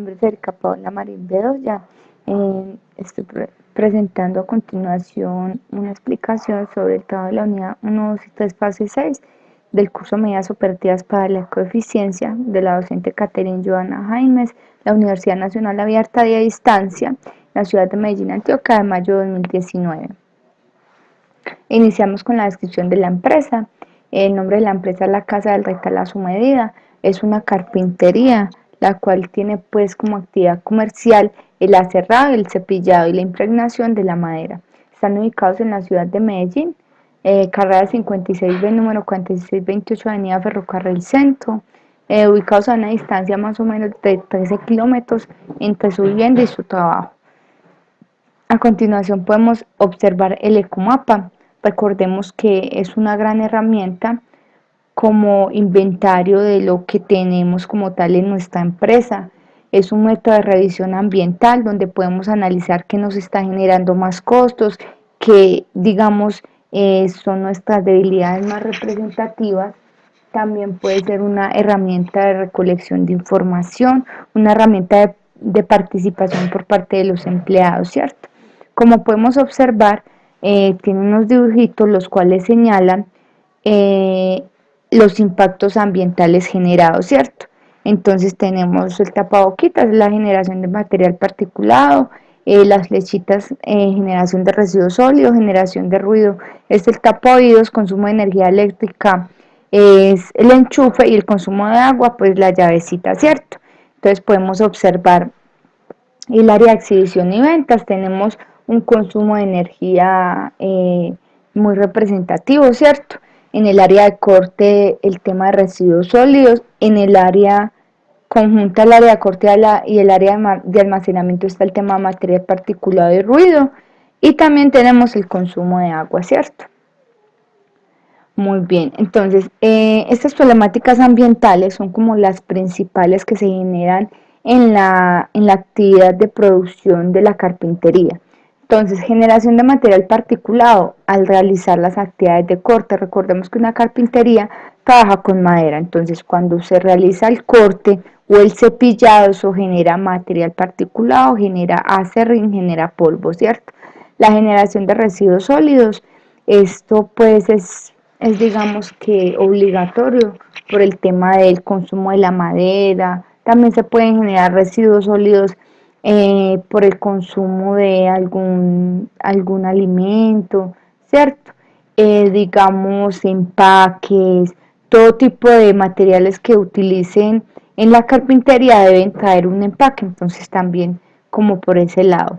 nombre es Erika Paola Marín Bedoya. Estoy presentando a continuación una explicación sobre el trabajo de la unidad 1, 2 y 3, fase 6 del curso Medidas Operativas para la Ecoeficiencia de la docente Catherine Joana Jaimes, la Universidad Nacional Abierta y a Distancia, la ciudad de Medellín, Antioquia, de mayo de 2019. Iniciamos con la descripción de la empresa. El nombre de la empresa es La Casa del Retal a su medida. Es una carpintería, la cual tiene pues como actividad comercial el aserrado, el cepillado y la impregnación de la madera. Están ubicados en la ciudad de Medellín, carrera 56B, número 4628, avenida Ferrocarril Centro, ubicados a una distancia más o menos de 13 kilómetros entre su vivienda y su trabajo. A continuación podemos observar el ecomapa. Recordemos que es una gran herramienta como inventario de lo que tenemos como tal en nuestra empresa. Es un método de revisión ambiental donde podemos analizar qué nos está generando más costos, que digamos son nuestras debilidades más representativas. También puede ser una herramienta de recolección de información, una herramienta de participación por parte de los empleados, ¿cierto? Como podemos observar, tiene unos dibujitos los cuales señalan los impactos ambientales generados, ¿cierto? Entonces tenemos el tapaboquitas, la generación de material particulado, las flechitas, generación de residuos sólidos, generación de ruido, es el tapaoídos, consumo de energía eléctrica, es el enchufe y el consumo de agua, pues la llavecita, ¿cierto? Entonces podemos observar el área de exhibición y ventas, tenemos un consumo de energía muy representativo, ¿cierto? En el área de corte, el tema de residuos sólidos, en el área conjunta, el área de corte y el área de almacenamiento está el tema de material particulado y ruido, y también tenemos el consumo de agua, ¿cierto? Muy bien, entonces estas problemáticas ambientales son como las principales que se generan en la actividad de producción de la carpintería. Entonces, generación de material particulado al realizar las actividades de corte. Recordemos que una carpintería trabaja con madera, entonces cuando se realiza el corte o el cepillado, eso genera material particulado, genera acerrín, genera polvo, ¿cierto? La generación de residuos sólidos, esto pues es digamos que obligatorio por el tema del consumo de la madera. También se pueden generar residuos sólidos por el consumo de algún alimento, ¿cierto? Digamos empaques, todo tipo de materiales que utilicen en la carpintería deben traer un empaque, entonces también como por ese lado.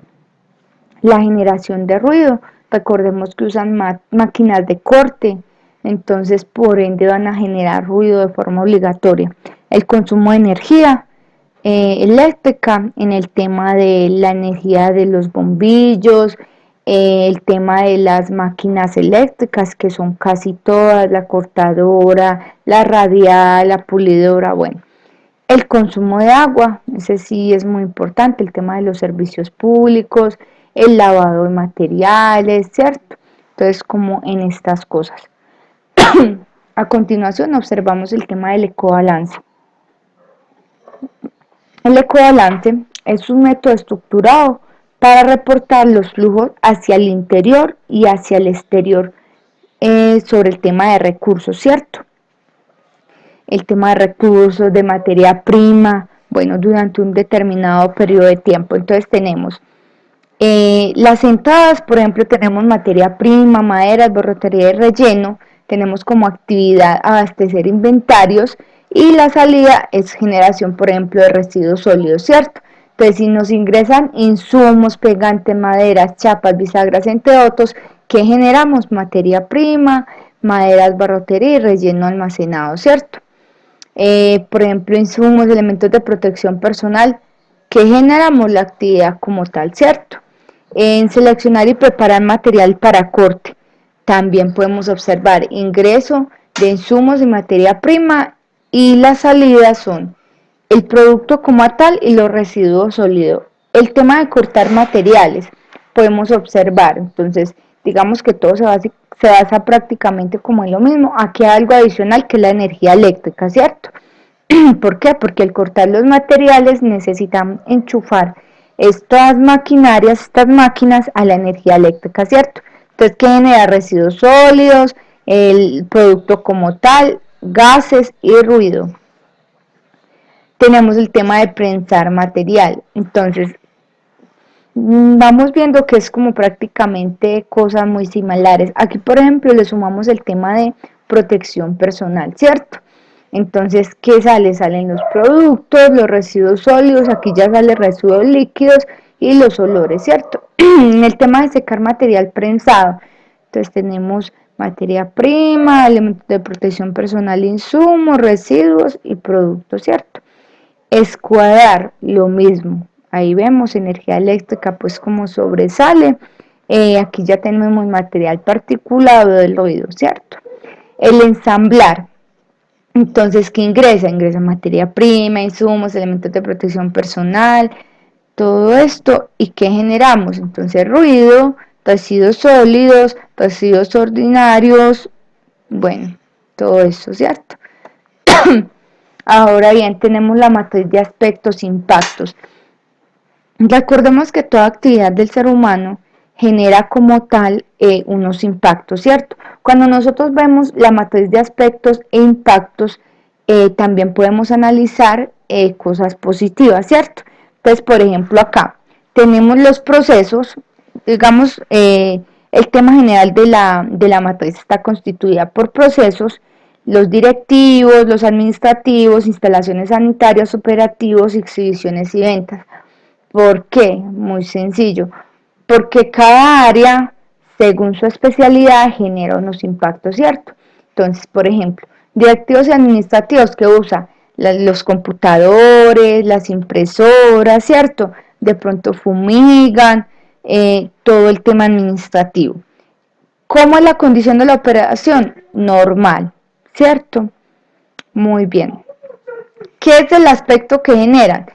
La generación de ruido, recordemos que usan máquinas de corte, entonces por ende van a generar ruido de forma obligatoria. El consumo de energía eléctrica en el tema de la energía de los bombillos, el tema de las máquinas eléctricas que son casi todas, la cortadora, la radial, la pulidora, bueno. El consumo de agua, ese sí es muy importante, el tema de los servicios públicos, el lavado de materiales, ¿cierto? Entonces, como en estas cosas. A continuación observamos el tema del ecobalance. El ecobalance es un método estructurado para reportar los flujos hacia el interior y hacia el exterior sobre el tema de recursos, ¿cierto? El tema de recursos, de materia prima, bueno, durante un determinado periodo de tiempo. Entonces tenemos las entradas, por ejemplo, tenemos materia prima, maderas, borrotería y relleno, tenemos como actividad abastecer inventarios y la salida es generación, por ejemplo, de residuos sólidos, ¿cierto? Entonces, si nos ingresan insumos, pegantes, maderas, chapas, bisagras, entre otros, ¿qué generamos? Materia prima, maderas, barrotería y relleno almacenado, ¿cierto? Por ejemplo, insumos, elementos de protección personal, que generamos la actividad como tal, ¿cierto? En seleccionar y preparar material para corte, también podemos observar ingreso de insumos y materia prima y las salidas son el producto como tal y los residuos sólidos. El tema de cortar materiales, podemos observar, entonces digamos que todo se basa prácticamente como en lo mismo. Aquí hay algo adicional que es la energía eléctrica, ¿cierto? ¿Por qué? Porque al cortar los materiales necesitan enchufar estas maquinarias, estas máquinas a la energía eléctrica, ¿cierto? Entonces, ¿qué genera? Residuos sólidos, el producto como tal, gases y ruido. Tenemos el tema de prensar material. Entonces, vamos viendo que es como prácticamente cosas muy similares. Aquí, por ejemplo, le sumamos el tema de protección personal, ¿cierto? Entonces, ¿qué sale? Salen los productos, los residuos sólidos, aquí ya salen residuos líquidos y los olores, ¿cierto? En el tema de secar material prensado, entonces tenemos materia prima, elementos de protección personal, insumos, residuos y productos, ¿cierto? Escuadrar, lo mismo. Ahí vemos energía eléctrica, pues como sobresale. Aquí ya tenemos material particulado del ruido, ¿cierto? El ensamblar. Entonces, ¿qué ingresa? Ingresa materia prima, insumos, elementos de protección personal, todo esto. ¿Y qué generamos? Entonces, ruido, residuos sólidos, residuos ordinarios, bueno, todo eso, ¿cierto? Ahora bien, tenemos la matriz de aspectos impactos. Recordemos que toda actividad del ser humano genera como tal unos impactos, ¿cierto? Cuando nosotros vemos la matriz de aspectos e impactos, también podemos analizar cosas positivas, ¿cierto? Entonces, por ejemplo, acá tenemos los procesos, digamos, el tema general de la matriz está constituida por procesos, los directivos, los administrativos, instalaciones sanitarias, operativos, exhibiciones y ventas. ¿Por qué? Muy sencillo. Porque cada área, según su especialidad, genera unos impactos, ¿cierto? Entonces, por ejemplo, directivos y administrativos que usa los computadores, las impresoras, ¿cierto? De pronto fumigan, todo el tema administrativo. ¿Cómo es la condición de la operación? Normal, ¿cierto? Muy bien. ¿Qué es el aspecto que generan?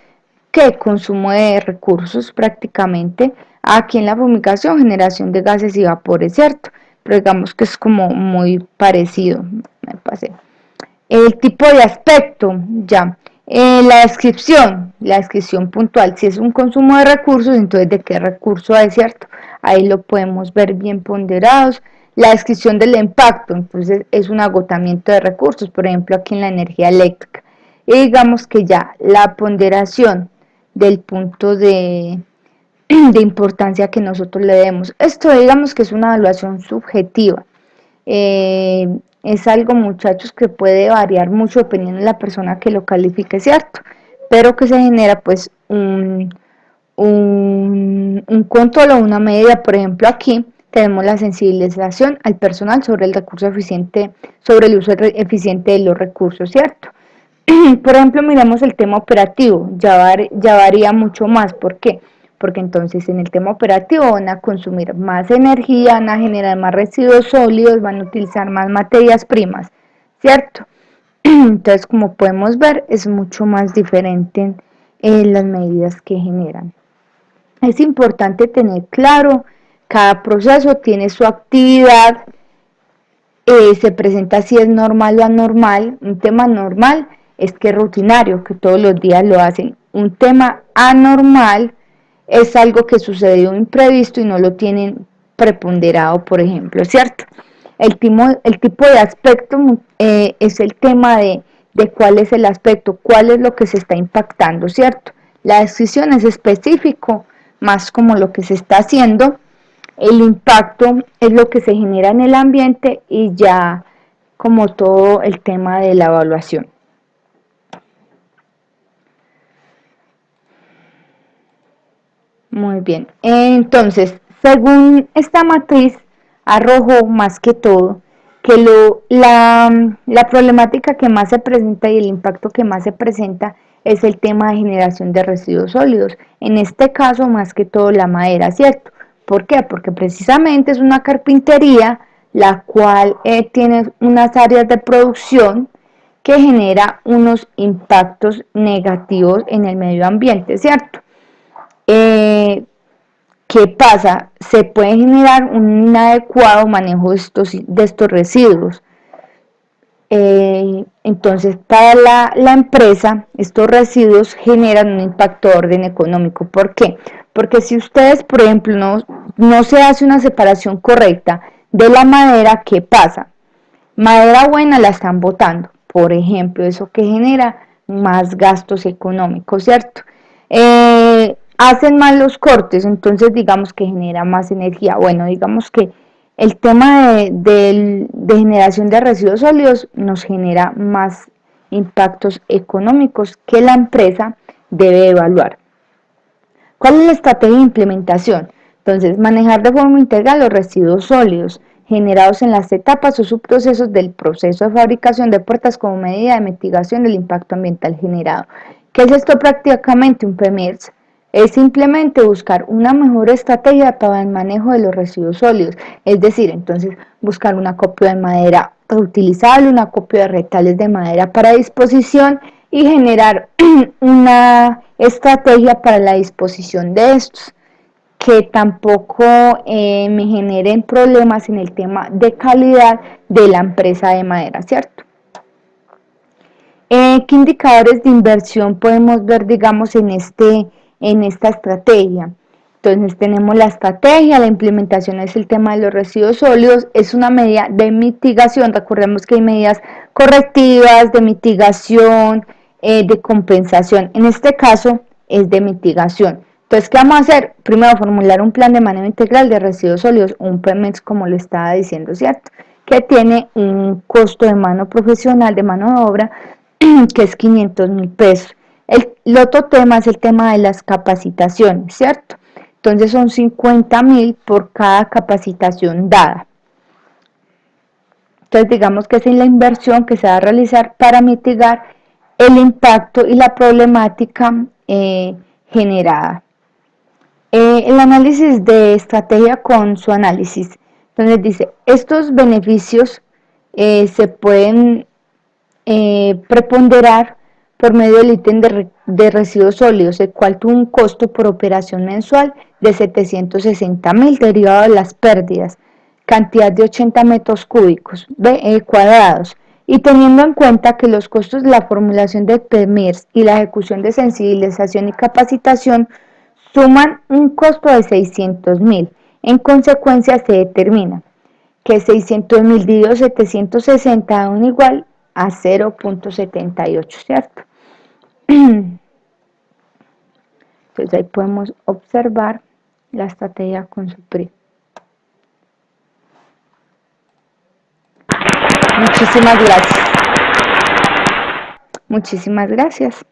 Que consumo de recursos prácticamente. Aquí en la fumigación, generación de gases y vapores, ¿cierto? Pero digamos que es como muy parecido, me pasé. El tipo de aspecto, ya. La descripción puntual. Si es un consumo de recursos, entonces de qué recurso es, ¿cierto? Ahí lo podemos ver bien ponderados. La descripción del impacto, entonces es un agotamiento de recursos, por ejemplo aquí en la energía eléctrica. Y digamos que ya la ponderación del punto de importancia que nosotros le demos. Esto digamos que es una evaluación subjetiva. Es algo, muchachos, que puede variar mucho dependiendo de la persona que lo califique, ¿cierto? Pero que se genera pues un control o una medida. Por ejemplo, aquí tenemos la sensibilización al personal sobre el recurso eficiente, sobre el uso eficiente de los recursos, ¿cierto? Por ejemplo, miramos el tema operativo, ya varía mucho más. ¿Por qué? Porque entonces en el tema operativo van a consumir más energía, van a generar más residuos sólidos, van a utilizar más materias primas, ¿cierto? Entonces, como podemos ver, es mucho más diferente en las medidas que generan. Es importante tener claro, cada proceso tiene su actividad, se presenta si es normal o anormal. Un tema normal es que es rutinario, que todos los días lo hacen. Un tema anormal es algo que sucedió imprevisto y no lo tienen preponderado, por ejemplo, ¿cierto? El tipo de aspecto es el tema de cuál es el aspecto, cuál es lo que se está impactando, ¿cierto? La decisión es específico, más como lo que se está haciendo. El impacto es lo que se genera en el ambiente y ya como todo el tema de la evaluación. Muy bien, entonces, según esta matriz, arrojó más que todo que la problemática que más se presenta y el impacto que más se presenta es el tema de generación de residuos sólidos. En este caso, más que todo la madera, ¿cierto? ¿Por qué? Porque precisamente es una carpintería la cual tiene unas áreas de producción que genera unos impactos negativos en el medio ambiente, ¿cierto? Eh, ¿Qué pasa? Se puede generar un inadecuado manejo de estos residuos. Entonces, para la empresa, estos residuos generan un impacto de orden económico. ¿Por qué? Porque si ustedes, por ejemplo, no se hace una separación correcta de la madera, ¿qué pasa? Madera buena la están botando, por ejemplo, eso que genera más gastos económicos, ¿cierto? Hacen mal los cortes, entonces digamos que genera más energía. Bueno, digamos que el tema de generación de residuos sólidos nos genera más impactos económicos que la empresa debe evaluar. ¿Cuál es la estrategia de implementación? Entonces, manejar de forma integral los residuos sólidos generados en las etapas o subprocesos del proceso de fabricación de puertas como medida de mitigación del impacto ambiental generado. ¿Qué es esto prácticamente? Un PEMIRS. Es simplemente buscar una mejor estrategia para el manejo de los residuos sólidos, es decir, entonces buscar una acopio de madera reutilizable, un acopio de retales de madera para disposición y generar una estrategia para la disposición de estos que tampoco me generen problemas en el tema de calidad de la empresa de madera, ¿cierto? ¿Qué indicadores de inversión podemos ver, digamos, en esta estrategia? Entonces tenemos la estrategia, la implementación es el tema de los residuos sólidos, es una medida de mitigación, recordemos que hay medidas correctivas, de mitigación, de compensación, en este caso es de mitigación. Entonces, ¿qué vamos a hacer? Primero, formular un plan de manejo integral de residuos sólidos, un PEMEX, como lo estaba diciendo, ¿cierto? Que tiene un costo de mano profesional, de mano de obra, que es 500.000 pesos. El otro tema es el tema de las capacitaciones, ¿cierto? Entonces son 50.000 por cada capacitación dada. Entonces digamos que esa es la inversión que se va a realizar para mitigar el impacto y la problemática generada. El análisis de estrategia con su análisis. Entonces dice, estos beneficios se pueden preponderar por medio del ítem de residuos sólidos, el cual tuvo un costo por operación mensual de 760.000 derivado de las pérdidas, cantidad de 80 metros cúbicos cuadrados, y teniendo en cuenta que los costos de la formulación de PEMIRS y la ejecución de sensibilización y capacitación suman un costo de 600.000. En consecuencia se determina que 600.000 dividido 760 da un igual a 0.78, ¿cierto? Entonces ahí podemos observar la estrategia con su PRI. Muchísimas gracias. Muchísimas gracias.